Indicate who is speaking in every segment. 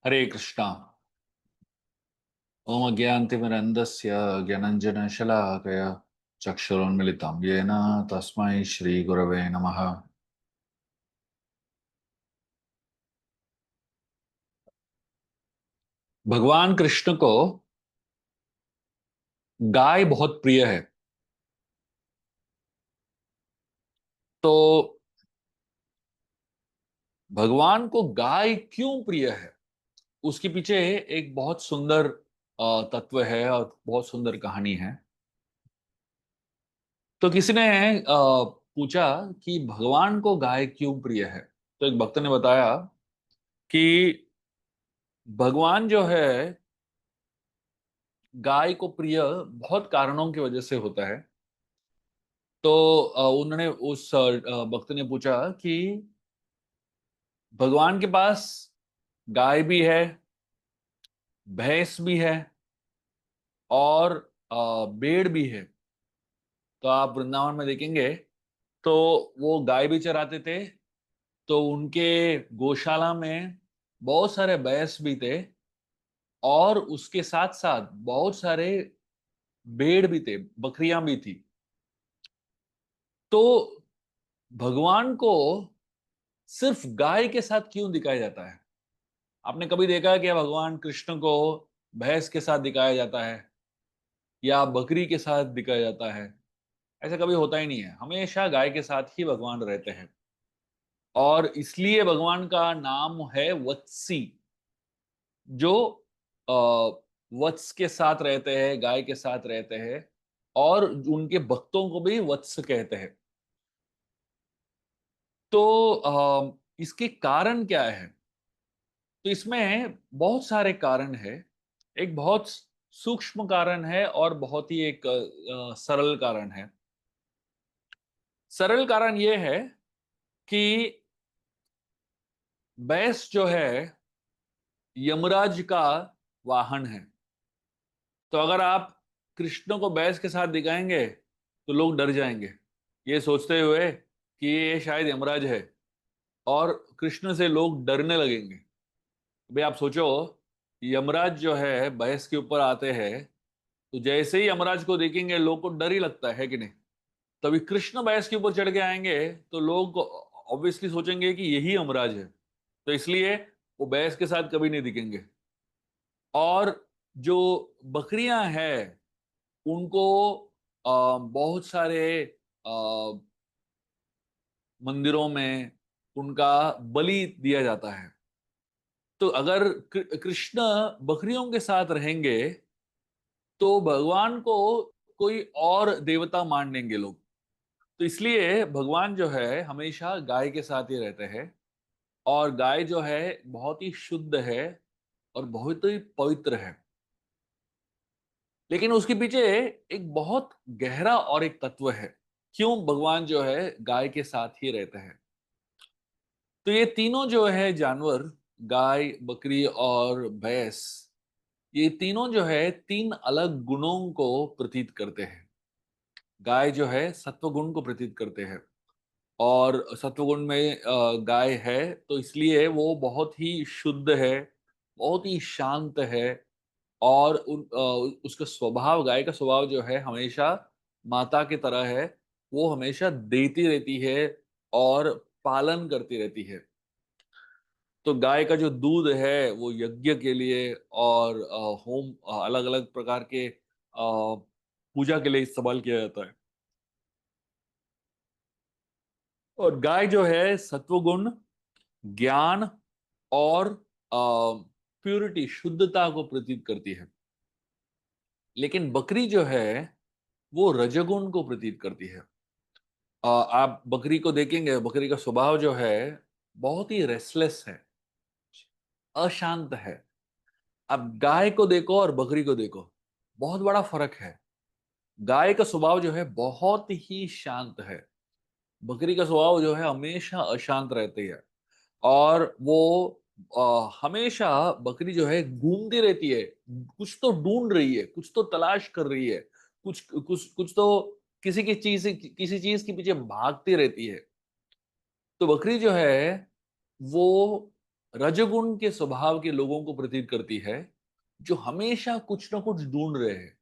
Speaker 1: हरे कृष्णा। ओम अज्ञानतिमिरन्धस्य ज्ञानञ्जनशलाकया चक्षुरुन्मिलितं येन तस्मै श्रीगुरवे नमः। भगवान कृष्ण को गाय बहुत प्रिय है। तो भगवान को गाय क्यों प्रिय है, उसके पीछे एक बहुत सुंदर तत्व है और बहुत सुंदर कहानी है। तो किसी ने पूछा कि भगवान को गाय क्यों प्रिय है। तो एक भक्त ने बताया कि भगवान जो है गाय को प्रिय बहुत कारणों की वजह से होता है। तो उन्होंने उस भक्त ने पूछा कि भगवान के पास गाय भी है, भैंस भी है और भेड़ भी है। तो आप वृंदावन में देखेंगे तो वो गाय भी चराते थे। तो उनके गौशाला में बहुत सारे भैंस भी थे और उसके साथ साथ बहुत सारे भेड़ भी थे, बकरियां भी थी। तो भगवान को सिर्फ गाय के साथ क्यों दिखाया जाता है? आपने कभी देखा है कि भगवान कृष्ण को भैंस के साथ दिखाया जाता है या बकरी के साथ दिखाया जाता है? ऐसा कभी होता ही नहीं है, हमेशा गाय के साथ ही भगवान रहते हैं। और इसलिए भगवान का नाम है वत्सी, जो अ, वत्स के साथ रहते हैं, गाय के साथ रहते हैं। और उनके भक्तों को भी वत्स कहते हैं। तो इसके कारण क्या है? तो इसमें बहुत सारे कारण है। एक बहुत सूक्ष्म कारण है और बहुत ही एक सरल कारण है। सरल कारण यह है कि भैंस जो है यमराज का वाहन है। तो अगर आप कृष्ण को भैंस के साथ दिखाएंगे तो लोग डर जाएंगे, ये सोचते हुए कि ये शायद यमराज है, और कृष्ण से लोग डरने लगेंगे। भाई आप सोचो, यमराज जो है भैंस के ऊपर आते हैं, तो जैसे ही यमराज को देखेंगे लोग को डर ही लगता है कि नहीं। तभी कृष्ण भैंस के ऊपर चढ़ के आएंगे तो लोग ऑब्वियसली सोचेंगे कि यही यमराज है। तो इसलिए वो भैंस के साथ कभी नहीं दिखेंगे। और जो बकरियां हैं उनको बहुत सारे मंदिरों में उनका बलि दिया जाता है। तो अगर कृष्ण बकरियों के साथ रहेंगे तो भगवान को कोई और देवता मान लेंगे लोग। तो इसलिए भगवान जो है हमेशा गाय के साथ ही रहते हैं। और गाय जो है बहुत ही शुद्ध है और बहुत ही पवित्र है। लेकिन उसके पीछे एक बहुत गहरा और एक तत्व है, क्यों भगवान जो है गाय के साथ ही रहते हैं। तो ये तीनों जो है जानवर, गाय, बकरी और भैंस, ये तीनों जो है तीन अलग गुणों को प्रतीत करते हैं। गाय जो है सत्व गुण को प्रतीत करते हैं। और सत्वगुण में गाय है तो इसलिए वो बहुत ही शुद्ध है, बहुत ही शांत है। और उसका स्वभाव, गाय का स्वभाव जो है हमेशा माता की तरह है। वो हमेशा देती रहती है और पालन करती रहती है। तो गाय का जो दूध है वो यज्ञ के लिए और होम, अलग अलग प्रकार के पूजा के लिए इस्तेमाल किया जाता है। और गाय जो है सत्वगुण, ज्ञान और प्यूरिटी, शुद्धता को प्रतीत करती है। लेकिन बकरी जो है वो रजोगुण को प्रतीत करती है। आप बकरी को देखेंगे, बकरी का स्वभाव जो है बहुत ही रेस्टलेस है, अशांत है। अब गाय को देखो और बकरी को देखो, बहुत बड़ा फर्क है। गाय का स्वभाव जो है बहुत ही शांत है, बकरी का स्वभाव जो है हमेशा अशांत रहती है। और वो हमेशा, बकरी जो है घूमती रहती है, कुछ तो ढूंढ रही है, कुछ तो तलाश कर रही है, कुछ कुछ कुछ तो किसी चीज के पीछे भागती रहती है। तो बकरी जो है वो रजोगुण के स्वभाव के लोगों को प्रतीत करती है, जो हमेशा कुछ ना कुछ ढूंढ रहे हैं।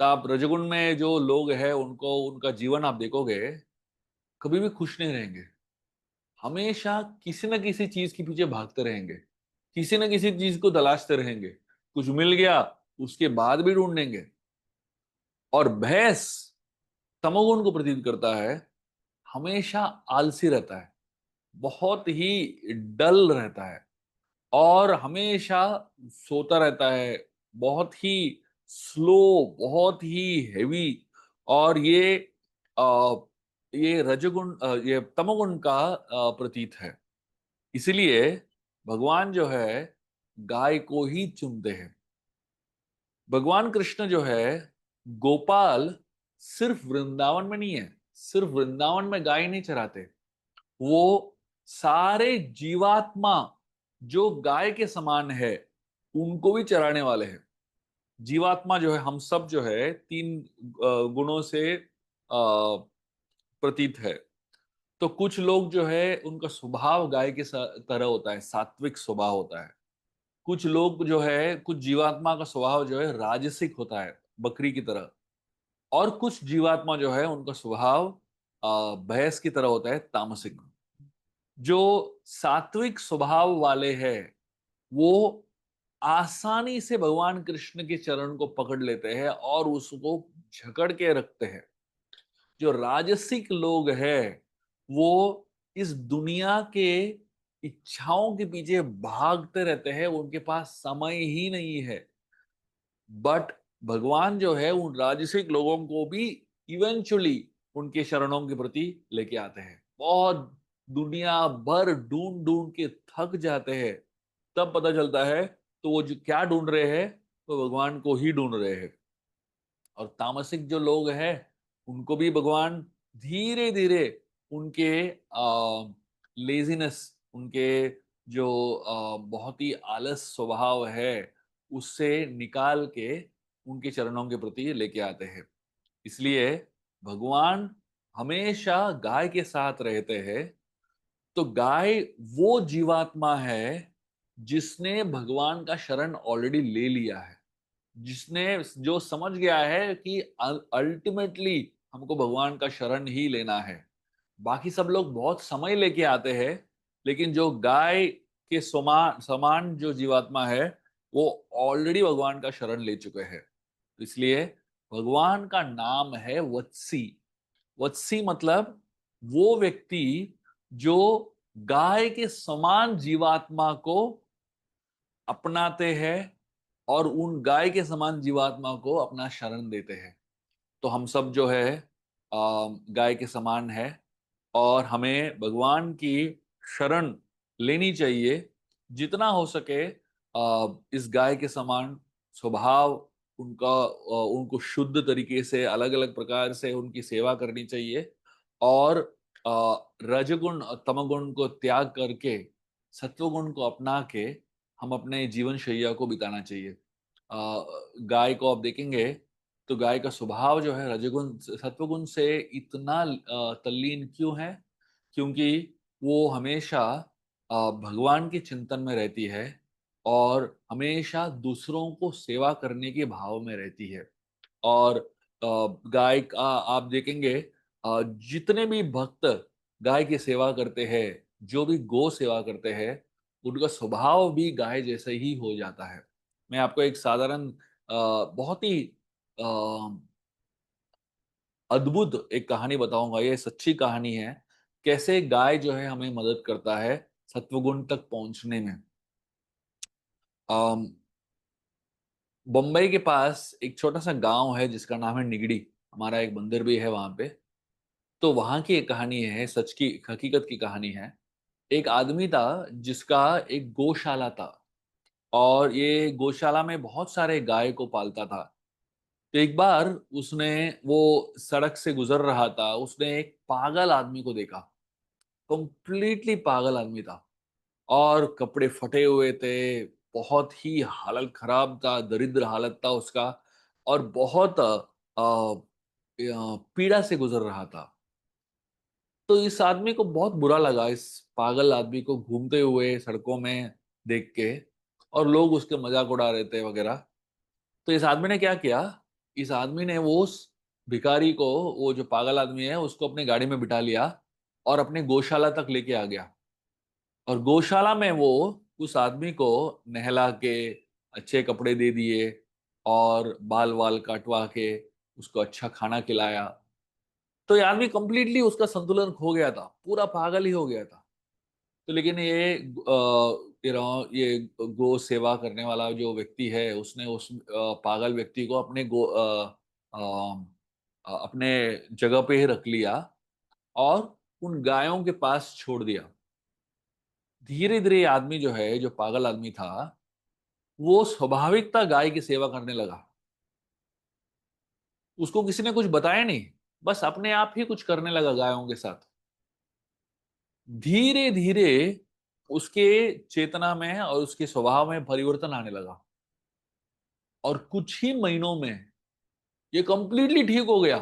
Speaker 1: तो आप रजोगुण में जो लोग हैं उनको, उनका जीवन आप देखोगे, कभी भी खुश नहीं रहेंगे। हमेशा किसी न किसी चीज के पीछे भागते रहेंगे, किसी न किसी चीज को तलाशते रहेंगे। कुछ मिल गया उसके बाद भी ढूंढेंगे। और भैंस तमोगुण को प्रतीत करता है, हमेशा आलसी रहता है, बहुत ही डल रहता है, और हमेशा सोता रहता है, बहुत ही स्लो, बहुत ही हेवी। और आ, ये रजोगुण, ये तमोगुण का प्रतीत है। इसलिए भगवान जो है गाय को ही चुनते हैं। भगवान कृष्ण जो है गोपाल सिर्फ वृंदावन में नहीं है, सिर्फ वृंदावन में गाय नहीं चराते, वो सारे जीवात्मा जो गाय के समान है उनको भी चराने वाले हैं। जीवात्मा जो है, हम सब जो है तीन गुणों से प्रतीत है। तो कुछ लोग जो है उनका स्वभाव गाय के तरह होता है, सात्विक स्वभाव होता है। कुछ लोग जो है, कुछ जीवात्मा का स्वभाव जो है राजसिक होता है, बकरी की तरह। और कुछ जीवात्मा जो है उनका स्वभाव भैंस की तरह होता है, तामसिक। जो सात्विक स्वभाव वाले हैं वो आसानी से भगवान कृष्ण के चरण को पकड़ लेते हैं और उसको झकड़ के रखते हैं। जो राजसिक लोग हैं वो इस दुनिया के इच्छाओं के पीछे भागते रहते हैं, उनके पास समय ही नहीं है। बट भगवान जो है उन राजसिक लोगों को भी इवेंचुअली उनके शरणों के प्रति लेके आते हैं। बहुत दुनिया भर ढूंढ ढूंढ के थक जाते हैं, तब पता चलता है तो वो जो क्या ढूंढ रहे हैं, वो भगवान को ही ढूंढ रहे हैं। और तामसिक जो लोग हैं उनको भी भगवान धीरे धीरे उनके लेजीनेस, उनके जो बहुत ही आलस स्वभाव है उससे निकाल के उनके चरणों के प्रति लेके आते हैं। इसलिए भगवान हमेशा गाय के साथ रहते हैं। तो गाय वो जीवात्मा है जिसने भगवान का शरण ऑलरेडी ले लिया है, जिसने, जो समझ गया है कि अल्टीमेटली हमको भगवान का शरण ही लेना है। बाकी सब लोग बहुत समय लेके आते हैं, लेकिन जो गाय के समान समान जो जीवात्मा है वो ऑलरेडी भगवान का शरण ले चुके हैं। इसलिए भगवान का नाम है वत्सी। वत्सी मतलब वो व्यक्ति जो गाय के समान जीवात्मा को अपनाते हैं और उन गाय के समान जीवात्मा को अपना शरण देते हैं। तो हम सब जो है गाय के समान है, और हमें भगवान की शरण लेनी चाहिए। जितना हो सके इस गाय के समान स्वभाव उनका, उनको शुद्ध तरीके से अलग अलग प्रकार से उनकी सेवा करनी चाहिए। और रजगुण और तमगुण को त्याग करके सत्वगुण को अपना के हम अपने जीवन शैया को बिताना चाहिए। गाय को आप देखेंगे तो गाय का स्वभाव जो है रजोगुण सत्वगुण से इतना तल्लीन क्यों है? क्योंकि वो हमेशा भगवान के चिंतन में रहती है और हमेशा दूसरों को सेवा करने के भाव में रहती है। और गाय का आप देखेंगे, जितने भी भक्त गाय की सेवा करते हैं, जो भी गौ सेवा करते हैं, उनका स्वभाव भी गाय जैसे ही हो जाता है। मैं आपको एक साधारण बहुत ही अ, अद्भुत एक कहानी बताऊंगा। ये सच्ची कहानी है, कैसे गाय जो है हमें मदद करता है सत्वगुण तक पहुंचने में। अम, बम्बई के पास एक छोटा सा गांव है जिसका नाम है निगड़ी। हमारा एक मंदिर भी है वहां पे। तो वहां की एक कहानी है, सच की हकीकत की कहानी है। एक आदमी था जिसका एक गौशाला था, और ये गौशाला में बहुत सारे गाय को पालता था। तो एक बार उसने, वो सड़क से गुजर रहा था, उसने एक पागल आदमी को देखा। कंप्लीटली पागल आदमी था, और कपड़े फटे हुए थे, बहुत ही हालत खराब था, दरिद्र हालत था उसका, और बहुत पीड़ा से गुजर रहा था। तो इस आदमी को बहुत बुरा लगा, इस पागल आदमी को घूमते हुए सड़कों में देख के, और लोग उसके मजाक उड़ा रहे थे वगैरह। तो इस आदमी ने क्या किया, इस आदमी ने वो उस भिखारी को, वो जो पागल आदमी है, उसको अपनी गाड़ी में बिठा लिया और अपने गौशाला तक लेके आ गया। और गौशाला में वो उस आदमी को नहला के अच्छे कपड़े दे दिए और बाल वाल काटवा के उसको अच्छा खाना खिलाया। तो ये आदमी कंप्लीटली उसका संतुलन खो गया था, पूरा पागल ही हो गया था। तो लेकिन ये गो सेवा करने वाला जो व्यक्ति है, उसने उस पागल व्यक्ति को अपने जगह पे ही रख लिया और उन गायों के पास छोड़ दिया। धीरे धीरे आदमी जो है, जो पागल आदमी था, वो स्वाभाविकता गाय की सेवा करने लगा। उसको किसी ने कुछ बताया नहीं, बस अपने आप ही कुछ करने लगा गायों के साथ। धीरे धीरे उसके चेतना में और उसके स्वभाव में परिवर्तन आने लगा, और कुछ ही महीनों में ये कंप्लीटली ठीक हो गया।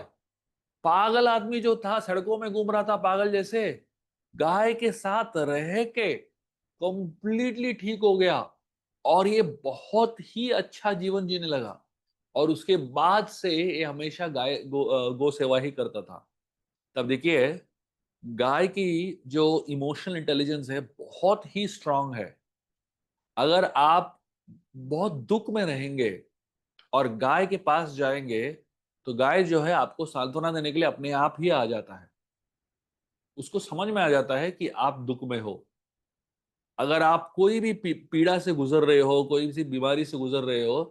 Speaker 1: पागल आदमी जो था, सड़कों में घूम रहा था पागल जैसे, गाय के साथ रह के कंप्लीटली ठीक हो गया, और ये बहुत ही अच्छा जीवन जीने लगा। और उसके बाद से ये हमेशा गो सेवा ही करता था। तब देखिए, गाय की जो इमोशनल इंटेलिजेंस है बहुत ही स्ट्रांग है। अगर आप बहुत दुख में रहेंगे और गाय के पास जाएंगे, तो गाय जो है आपको सांत्वना देने के लिए अपने आप ही आ जाता है। उसको समझ में आ जाता है कि आप दुख में हो। अगर आप कोई भी पीड़ा से गुजर रहे हो, कोई सी बीमारी से गुजर रहे हो,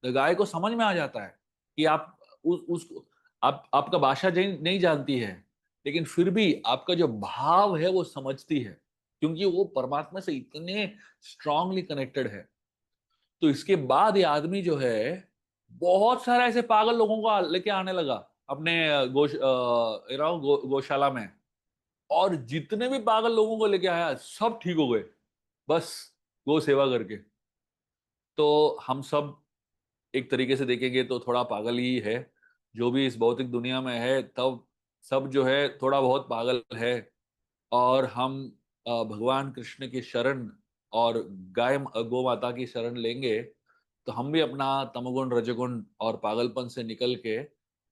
Speaker 1: तो गाय को समझ में आ जाता है कि आप उसको, आप आपका भाषा नहीं जानती है, लेकिन फिर भी आपका जो भाव है वो समझती है, क्योंकि वो परमात्मा से इतने स्ट्रांगली कनेक्टेड है। तो इसके बाद ये आदमी जो है बहुत सारे ऐसे पागल लोगों को लेके आने लगा अपने गौशाला में, और जितने भी पागल लोगों को लेके आया सब ठीक हो गए, बस गौ सेवा करके। तो हम सब एक तरीके से देखेंगे तो थोड़ा पागल ही है, जो भी इस भौतिक दुनिया में है, तब सब जो है थोड़ा बहुत पागल है। और हम भगवान कृष्ण की शरण और गौ माता की शरण लेंगे, तो हम भी अपना तमोगुण, रजोगुण और पागलपन से निकल के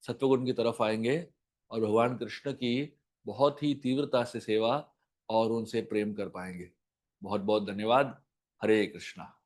Speaker 1: सत्वगुण की तरफ आएंगे, और भगवान कृष्ण की बहुत ही तीव्रता से सेवा और उनसे प्रेम कर पाएंगे। बहुत बहुत धन्यवाद। हरे कृष्णा।